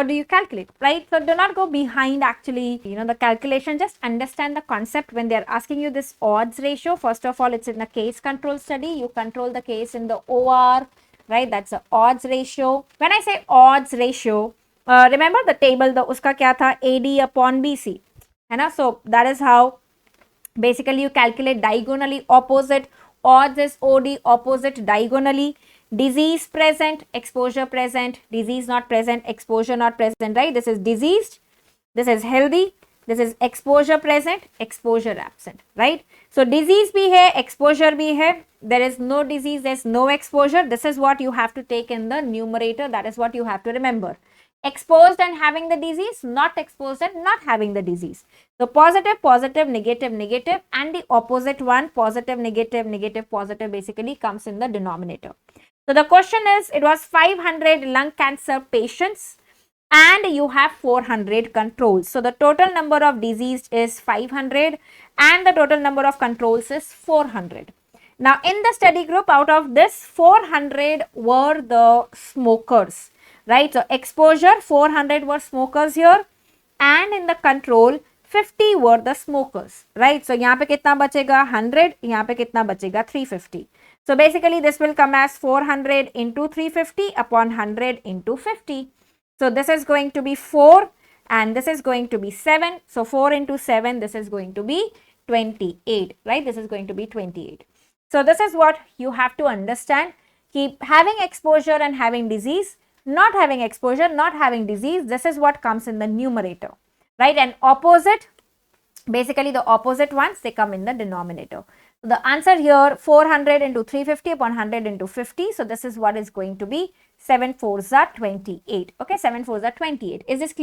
how do you calculate, right? So do not go behind actually, the calculation. Just understand the concept when they're asking you this odds ratio. First of all, it's in a case control study. You control the case in the OR, right? That's the odds ratio. When I say odds ratio, remember the table, the uska kya tha? AD upon BC. So that is how basically you calculate diagonally opposite. Odds is OD, opposite diagonally. Disease present, exposure present, disease not present, exposure not present, right? This is diseased, this is healthy, this is exposure present, exposure absent, right? So disease bhi hai, exposure bhi hai. There is no disease, there's no exposure. This is what you have to take in the numerator. That is what you have to remember. Exposed and having the disease, not exposed and not having the disease. So positive, positive, negative, negative, and the opposite one, positive, negative, negative, positive, basically comes in the denominator. So the question is, it was 500 lung cancer patients and you have 400 controls. So the total number of diseased is 500 and the total number of controls is 400. Now in the study group, out of this 400 were the smokers, right? So exposure 400 were smokers here and in the control 50 were the smokers, right? So यहाँ पे कितना बचेगा 100, यहाँ पे कितना बचेगा 350. So basically this will come as 400 into 350 upon 100 into 50. So this is going to be 4 and this is going to be 7. So 4 into 7, this is going to be 28, right? This is going to be 28. So this is what you have to understand. Keep having exposure and having disease, not having exposure, not having disease. This is what comes in the numerator, right? And opposite, basically the opposite ones, they come in the denominator. So the answer here, 400 into 350 upon 100 into 50. So this is what is going to be 7 4s are 28. Okay, 7 4s are 28. Is this clear?